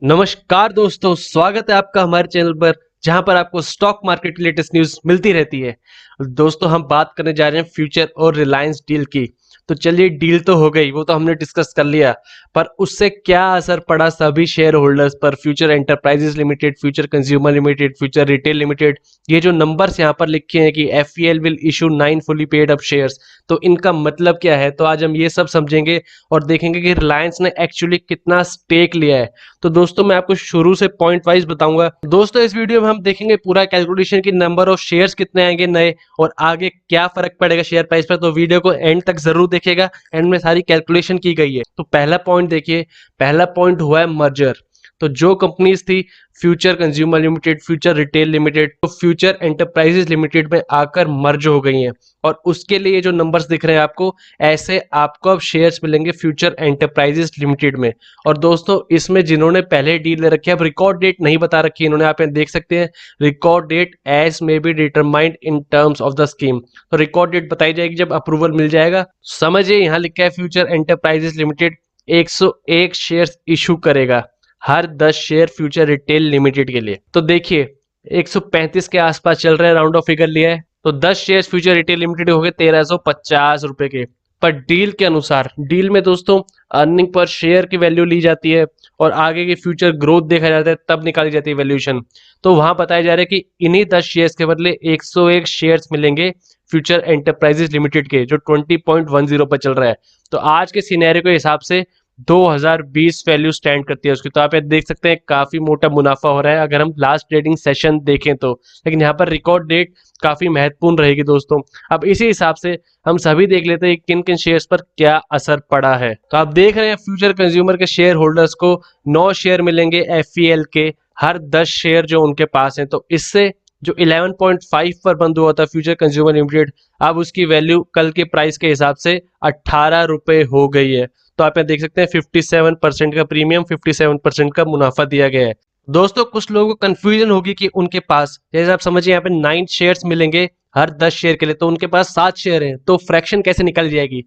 नमस्कार दोस्तों, स्वागत है आपका हमारे चैनल पर जहां पर आपको स्टॉक मार्केट की लेटेस्ट न्यूज मिलती रहती है। दोस्तों, हम बात करने जा रहे हैं फ्यूचर और रिलायंस डील की। तो चलिए, डील तो हो गई, वो तो हमने डिस्कस कर लिया, पर उससे क्या असर पड़ा सभी शेयर होल्डर्स पर। Future Enterprises Limited, Future Consumer Limited, Future Retail Limited, ये जो नंबर्स यहाँ पर लिखे हैं कि FEL will issue 9 fully paid up shares, तो इनका मतलब क्या है। तो आज हम ये सब समझेंगे और देखेंगे कि रिलायंस ने एक्चुअली कितना स्टेक लिया है। तो दोस्तों, मैं आपको शुरू से पॉइंट वाइज बताऊंगा। दोस्तों, इस वीडियो में हम देखेंगे पूरा कैलकुलेशन की नंबर ऑफ शेयर्स कितने आएंगे नए और आगे क्या फर्क पड़ेगा शेयर प्राइस पर। तो वीडियो को एंड तक जरूर देखिएगा, एंड में सारी कैलकुलेशन की गई है। तो पहला पॉइंट देखिए, पहला पॉइंट हुआ है मर्जर। तो जो कंपनीज थी future Consumer Limited, Future Retail limited, तो फ्यूचर एंटरप्राइजेस लिमिटेड में आकर मर्ज हो गई हैं। और उसके लिए जो नंबर्स दिख रहे हैं आपको, ऐसे आपको अब शेयर्स मिलेंगे फ्यूचर एंटरप्राइजेस लिमिटेड में। और दोस्तों, इसमें जिन्होंने पहले डील ले रखी है, अब रिकॉर्ड डेट नहीं बता रखी है इन्होंने, आप यहाँ देख सकते हैं record date as may be determined in terms of the scheme. तो रिकॉर्ड डेट बताई जाएगी जब अप्रूवल मिल जाएगा। समझिए, यहाँ लिखा है future Enterprises limited 101 shares issue करेगा, हर 10 शेयर फ्यूचर रिटेल लिमिटेड के लिए। तो देखिए, 135 के आसपास चल रहा है, राउंड ऑफ फिगर लिया है, तो 10 शेयर फ्यूचर रिटेल लिमिटेड हो गए 1350 रुपए के। पर डील के अनुसार, डील में दोस्तों अर्निंग पर शेयर की वैल्यू ली जाती है और आगे की फ्यूचर ग्रोथ देखा जाता है, तब निकाली जाती है वैल्यूएशन। तो वहां बताया जा रहा है कि इन्हीं 10 शेयर्स के बदले 101 शेयर्स मिलेंगे फ्यूचर एंटरप्राइजेस लिमिटेड के, जो 20.10 पर चल रहा है। तो आज के सिनेरियो के हिसाब से 2020 वैल्यू स्टैंड करती है उसकी। तो आप ये देख सकते हैं काफी मोटा मुनाफा हो रहा है अगर हम लास्ट ट्रेडिंग सेशन देखें तो। लेकिन यहाँ पर रिकॉर्ड डेट काफी महत्वपूर्ण रहेगी दोस्तों। अब इसी हिसाब से हम सभी देख लेते हैं किन किन शेयर्स पर क्या असर पड़ा है। तो आप देख रहे हैं फ्यूचर कंज्यूमर के शेयर होल्डर्स को 9 शेयर मिलेंगे एफईएल के, हर 10 शेयर जो उनके पास है। तो इससे जो 11.5 पर बंद हुआ था फ्यूचर कंज्यूमर लिमिटेड, अब उसकी वैल्यू कल के प्राइस के हिसाब से 18 रुपए हो गई है। तो आप यहाँ देख सकते हैं 57% का प्रीमियम, 57% का मुनाफा दिया गया है। दोस्तों, कुछ लोगों को कंफ्यूजन होगी कि उनके पास, जैसे आप समझिए यहाँ पे 9 शेयर्स मिलेंगे हर 10 शेयर के लिए, तो उनके पास 7 शेयर हैं, तो फ्रैक्शन कैसे निकल जाएगी।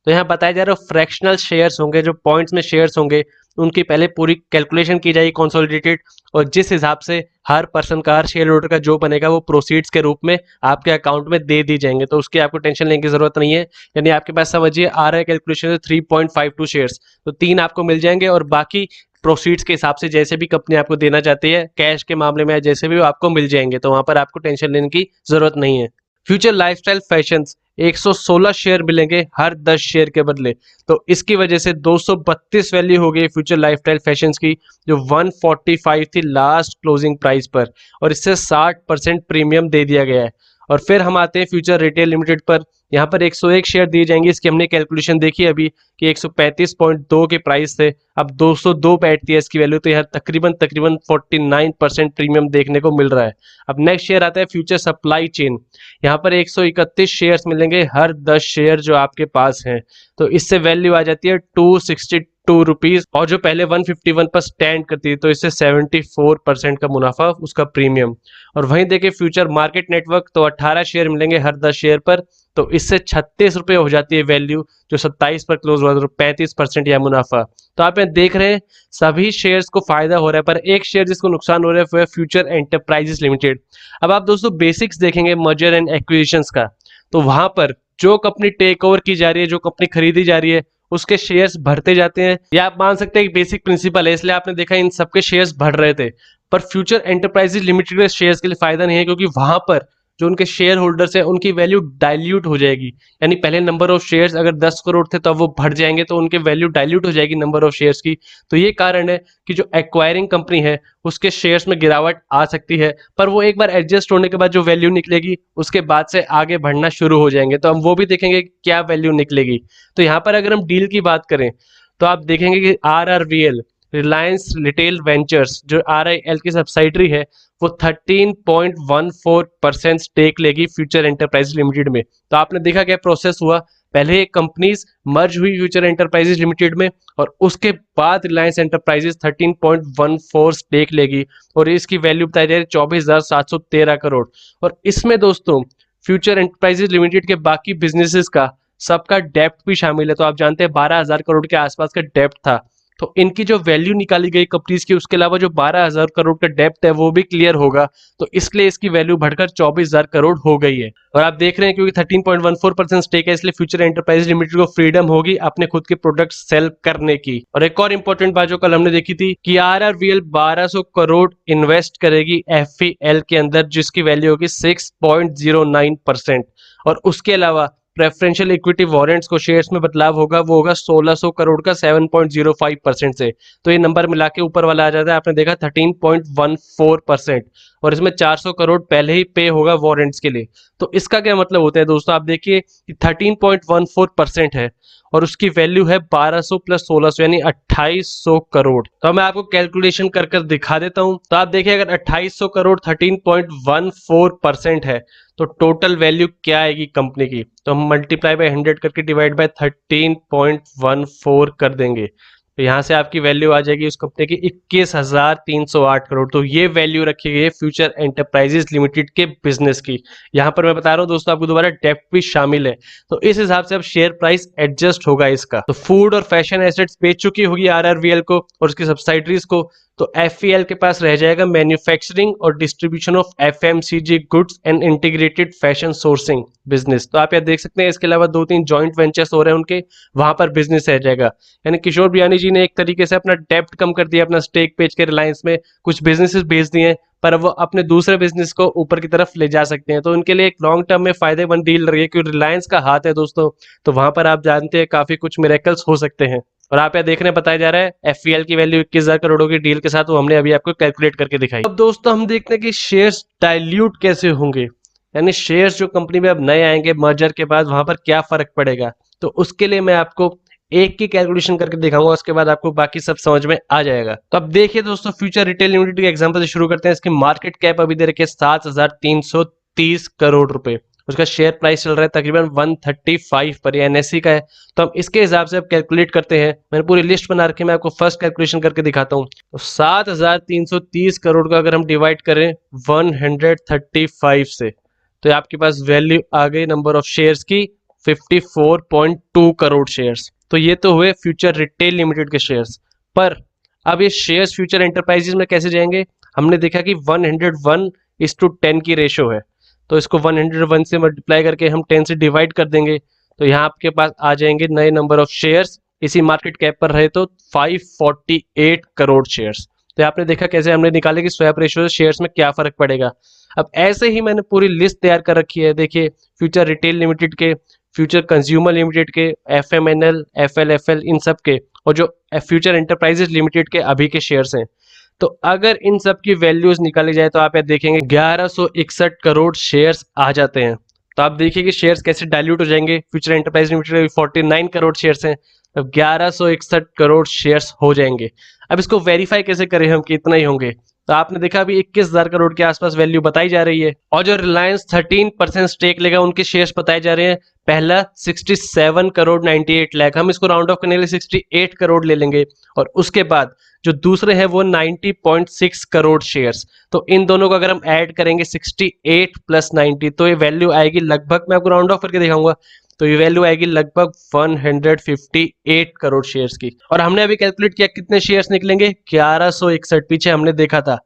तो यहाँ बताया जा रहा है फ्रैक्शनल शेयर्स होंगे, जो पॉइंट्स में शेयर्स होंगे उनकी पहले पूरी कैलकुलेशन की जाएगी कंसोलिडेटेड, और जिस हिसाब से हर पर्सन का, हर शेयर होल्डर का जो बनेगा वो प्रोसीड्स के रूप में आपके अकाउंट में दे दी जाएंगे। तो उसकी आपको टेंशन लेने की जरूरत नहीं है। यानी आपके पास समझिए आ रहा है कैलकुलेशन 3.52 शेयर्स, तो 3 आपको मिल जाएंगे और बाकी प्रोसीड्स के हिसाब से जैसे भी कंपनी आपको देना चाहती है, कैश के मामले में जैसे भी, वो आपको मिल जाएंगे। तो वहां पर आपको टेंशन लेने की जरूरत नहीं है। फ्यूचर लाइफस्टाइल फैशंस 116 शेयर मिलेंगे हर 10 शेयर के बदले। तो इसकी वजह से 232 वैल्यू हो गई फ्यूचर लाइफस्टाइल फैशंस की, जो 145 थी लास्ट क्लोजिंग प्राइस पर, और इससे 60% प्रीमियम दे दिया गया है। और फिर हम आते हैं फ्यूचर रिटेल लिमिटेड पर। यहाँ पर 101 शेयर दिए जाएंगे, इसकी हमने कैलकुलेशन देखी अभी कि 135.2 के प्राइस थे, अब 202 बैठती है इसकी वैल्यू। तो यहाँ तकरीबन तकरीबन 49% प्रीमियम देखने को मिल रहा है। अब नेक्स्ट शेयर आता है फ्यूचर सप्लाई चेन। यहाँ पर 131 शेयर्स मिलेंगे हर 10 शेयर जो आपके पास हैं। तो इससे वैल्यू आ जाती है 262 रुपीज, और जो पहले 151 पर स्टैंड करती है, तो इससे 74% का मुनाफा उसका प्रीमियम। और वहीं देखे फ्यूचर मार्केट नेटवर्क, तो 18 शेयर मिलेंगे हर 10 शेयर पर, तो इससे 36 रुपये हो जाती है वैल्यू, जो 27 पर क्लोज हुआ, तो 35% यह मुनाफा। तो आप यहाँ देख रहे हैं सभी शेयर्स को फायदा हो रहा है, पर एक शेयर जिसको नुकसान हो रहा है वो है फ्यूचर एंटरप्राइजेस लिमिटेड। अब आप दोस्तों बेसिक्स देखेंगे मर्जर एंड एक्विजिशंस का, तो वहां पर जो कंपनी टेक ओवर की जा रही है, जो कंपनी खरीदी जा रही है, उसके शेयर्स बढ़ते जाते हैं। या आप मान सकते हैं एक बेसिक प्रिंसिपल है, इसलिए आपने देखा इन सबके शेयर्स बढ़ रहे थे। पर फ्यूचर एंटरप्राइजेस लिमिटेड के शेयर्स के लिए फायदा नहीं है, क्योंकि वहां पर जो उनके शेयर होल्डर्स हैं उनकी वैल्यू डाइल्यूट हो जाएगी। यानी पहले नंबर ऑफ शेयर्स अगर 10 करोड़ थे, तो अब वो बढ़ जाएंगे, तो उनके वैल्यू डाइल्यूट हो जाएगी नंबर ऑफ शेयर्स की। तो ये कारण है कि जो एक्वायरिंग कंपनी है उसके शेयर्स में गिरावट आ सकती है, पर वो एक बार एडजस्ट होने के बाद जो वैल्यू निकलेगी उसके बाद से आगे बढ़ना शुरू हो जाएंगे। तो हम वो भी देखेंगे क्या वैल्यू निकलेगी। तो यहाँ पर अगर हम डील की बात करें, तो आप देखेंगे कि RRVL, रिलायंस रिटेल वेंचर्स, जो RIL की सब्सिडरी है, वो 13.14% स्टेक लेगी फ्यूचर एंटरप्राइजेस लिमिटेड में। तो आपने देखा क्या प्रोसेस हुआ, पहले कंपनीज मर्ज हुई फ्यूचर एंटरप्राइजेस लिमिटेड में, और उसके बाद रिलायंस एंटरप्राइजेस 13.14 स्टेक लेगी, और इसकी वैल्यू बताई जा रही है 24,713 करोड़। और इसमें दोस्तों फ्यूचर एंटरप्राइजेस लिमिटेड के बाकी बिजनेसेस का सबका डेप्ट भी शामिल है। तो आप जानते हैं 12,000 करोड़ के आसपास का डेप्ट था, तो इनकी जो वैल्यू निकाली गई कंपनीज की, उसके अलावा जो 12,000 करोड़ का डेप्ट है वो भी क्लियर होगा, तो इसलिए इसकी वैल्यू बढ़कर 24,000 करोड़ हो गई है। और आप देख रहे हैं क्योंकि 13.14% स्टेक है, इसलिए फ्यूचर एंटरप्राइज लिमिटेड को फ्रीडम होगी अपने खुद के प्रोडक्ट सेल करने की। और एक और इंपॉर्टेंट बात जो कल हमने देखी थी कि RRVL 1200 करोड़ इन्वेस्ट करेगी FEL के अंदर, जिसकी वैल्यू होगी 6.09%। और उसके अलावा प्रेफरेंशियल इक्विटी वारंट्स को शेयर्स में बदलाव होगा, वो होगा 1600 करोड़ का 7.05% से। तो ये नंबर मिला के ऊपर वाला आ जाता है, आपने देखा 13.14%। और इसमें 400 करोड़ पहले ही पे होगा वारंट्स के लिए। तो इसका क्या मतलब होता है दोस्तों, आप देखिए कि 13.14% है और उसकी वैल्यू है 1200 प्लस 1600 यानी 2800 करोड़। तो मैं आपको कैलकुलेशन कर कर दिखा देता हूं। तो आप देखिए अगर 2800 करोड़ 13.14% है तो टोटल वैल्यू क्या आएगी कंपनी की। तो हम मल्टीप्लाई बाय 100 करके डिवाइड बाय 13.14 कर देंगे, तो यहाँ से आपकी वैल्यू आ जाएगी उस कंपनी की 21,308 करोड़। तो ये वैल्यू रखी गई है फ्यूचर एंटरप्राइजेस लिमिटेड के बिजनेस की। यहाँ पर मैं बता रहा हूँ दोस्तों आपको दोबारा डेप्ट भी शामिल है, तो इस हिसाब से अब शेयर प्राइस एडजस्ट होगा इसका। तो फूड और फैशन एसेट्स बेच चुकी होगी RRVL को और उसकी सब्सिडरीज को, तो FEL के पास रह जाएगा मैन्युफैक्चरिंग और distribution of FMCG goods and integrated fashion sourcing business. तो आप यहाँ देख सकते हैं इसके अलावा 2-3 जॉइंट वेंचर्स हो रहे हैं उनके, वहां पर बिजनेस रह जाएगा। यानी किशोर बियानी जी ने एक तरीके से अपना डेप्ट कम कर दिया, अपना स्टेक बेच के रिलायंस में कुछ बिजनेसेस बेच दिए, पर वो अपने दूसरे बिजनेस को ऊपर की तरफ ले जा सकते हैं। तो उनके लिए एक लॉन्ग टर्म में फायदेमंद डील रही है, क्योंकि रिलायंस का हाथ है दोस्तों, तो वहां पर आप जानते हैं काफी कुछ मिरेकल्स हो सकते हैं। और आप यहाँ देखने बताया जा रहा है FEL की वैल्यू 21,000 करोड़ों की डील के साथ, वो हमने अभी आपको कैलकुलेट करके दिखाई। अब दोस्तों हम देखते हैं कि शेयर्स डाइल्यूट कैसे होंगे, यानी शेयर्स जो कंपनी में अब नए आएंगे मर्जर के बाद, वहां पर क्या फर्क पड़ेगा। तो उसके लिए मैं आपको एक की कैलकुलेशन करके दिखाऊंगा, उसके बाद आपको बाकी सब समझ में आ जाएगा। तो अब देखिए दोस्तों फ्यूचर रिटेल लिमिटेड के एग्जांपल से शुरू करते हैं। इसकी मार्केट कैप अभी दे रखी है 7,330 करोड़ रुपए, उसका शेयर प्राइस चल रहा है तकरीबन 135 पर, ये NSE का है। तो हम इसके हिसाब से अब कैलकुलेट करते हैं। मैंने पूरी लिस्ट बना रखी है, मैं आपको फर्स्ट कैलकुलेशन करके दिखाता हूँ। तो 7,330 करोड़ का अगर हम डिवाइड करें 135 से, तो आपके पास वैल्यू आ गई नंबर ऑफ शेयर्स की 54.2 करोड़ शेयर्स। तो ये तो हुए फ्यूचर रिटेल लिमिटेड के शेयर्स। पर अब ये शेयर्स फ्यूचर एंटरप्राइजेस में कैसे जाएंगे, हमने देखा कि 101:10 की रेशो है, तो इसको 101 से मल्टीप्लाई करके हम 10 से डिवाइड कर देंगे, तो यहाँ आपके पास आ जाएंगे नए नंबर ऑफ शेयर्स। इसी मार्केट कैप पर रहे तो 548 करोड़ शेयर्स। तो आपने देखा कैसे हमने निकाले कि स्वैप रेशियो से शेयर्स में क्या फर्क पड़ेगा। अब ऐसे ही मैंने पूरी लिस्ट तैयार कर रखी है, देखिए फ्यूचर रिटेल लिमिटेड के, फ्यूचर कंज्यूमर लिमिटेड के, FMNL, FLFL इन सब के, और जो फ्यूचर एंटरप्राइजेस लिमिटेड के अभी के शेयर्स हैं। तो अगर इन सब की वैल्यूज निकाली जाए तो आप यहाँ देखेंगे 1161 करोड़ शेयर्स आ जाते हैं। तो आप देखिए कि शेयर्स कैसे डाइल्यूट हो जाएंगे। Future enterprise limited 49 crore shares हैं, तब 1161 करोड़ शेयर्स हो जाएंगे। अब इसको वेरीफाई कैसे करें हम कि इतना ही होंगे। तो आपने देखा अभी 21,000 करोड़ के आसपास वैल्यू बताई जा रही है, और जो रिलायंस 13% स्टेक लेगा उनके शेयर्स बताए जा रहे हैं पहला 67 करोड़ 98 लाख, हम इसको राउंड ऑफ करने के लिए 68 करोड़ ले लेंगे। और उसके बाद जो दूसरे हैं वो 90.6 करोड़ शेयर्स। तो इन दोनों को अगर हम ऐड करेंगे 68 प्लस 90, तो ये वैल्यू आएगी लगभग, मैं आपको राउंड ऑफ करके दिखाऊंगा, तो ये वैल्यू आएगी लगभग 158 करोड़ शेयर्स की। और हमने अभी कैलकुलेट किया कितने शेयर्स निकलेंगे 1161, पीछे हमने देखा था।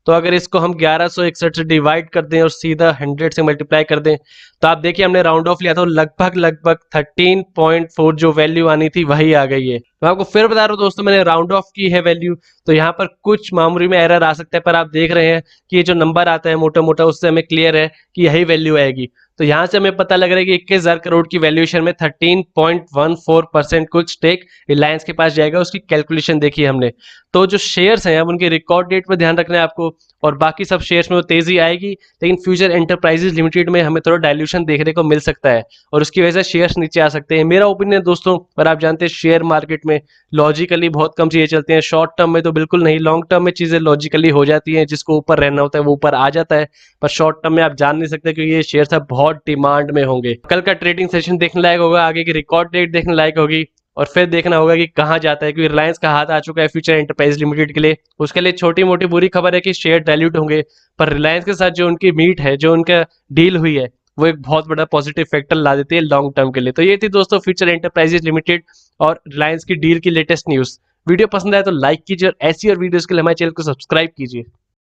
तो अगर इसको हम 1161 से डिवाइड कर दें और सीधा 100 से मल्टीप्लाई कर दें, तो आप देखिए हमने राउंड ऑफ लिया था, लगभग 13.4 जो वैल्यू आनी थी वही आ गई है। मैं आपको फिर बता रहा हूँ दोस्तों, मैंने राउंड ऑफ की है वैल्यू, तो यहाँ पर कुछ मामूली में एरर आ सकता है, पर आप देख रहे हैं कि ये जो नंबर आता है मोटा मोटा, उससे हमें क्लियर है कि यही वैल्यू आएगी। तो यहाँ से हमें पता लग रहा है कि 21,000 करोड़ की वैल्यूएशन में 13.14% कुछ स्टेक रिलायंस के पास जाएगा। उसकी कैलकुलेशन देखी हमने। तो जो शेयर्स हैं अब उनके रिकॉर्ड डेट पर ध्यान रखना है आपको, और बाकी सब शेयर्स में वो तेजी आएगी, लेकिन फ्यूचर एंटरप्राइजेस लिमिटेड में हमें थोड़ा डाइल्यूशन देखने को मिल सकता है, और उसकी वजह से शेयर्स नीचे आ सकते हैं। मेरा ओपिनियन दोस्तों, और आप जानते हैं शेयर मार्केट में लॉजिकली बहुत कम चीजें चलती हैं, शॉर्ट टर्म में तो बिल्कुल नहीं, लॉन्ग टर्म में चीजें लॉजिकली हो जाती हैं, जिसको ऊपर रहना होता है वो ऊपर आ जाता है, पर शॉर्ट टर्म में आप जान नहीं सकते क्योंकि ये शेयर्स अब बहुत डिमांड में होंगे। कल का ट्रेडिंग सेशन देखने लायक होगा, आगे की रिकॉर्ड डेट देखने लायक होगी, और फिर देखना होगा कि कहाँ जाता है, क्योंकि रिलायंस का हाथ आ चुका है फ्यूचर एंटरप्राइज लिमिटेड के लिए। उसके लिए छोटी मोटी बुरी खबर है कि शेयर डाइल्यूट होंगे, पर रिलायंस के साथ जो उनकी मीट है, जो उनका डील हुई है, वो एक बहुत बड़ा पॉजिटिव फैक्टर ला देती है लॉन्ग टर्म के लिए। तो ये थी दोस्तों फ्यूचर एंटरप्राइजेस लिमिटेड और रिलायंस की डील की लेटेस्ट न्यूज। वीडियो पसंद आए तो लाइक कीजिए और ऐसी और वीडियोस के लिए हमारे चैनल को सब्सक्राइब कीजिए।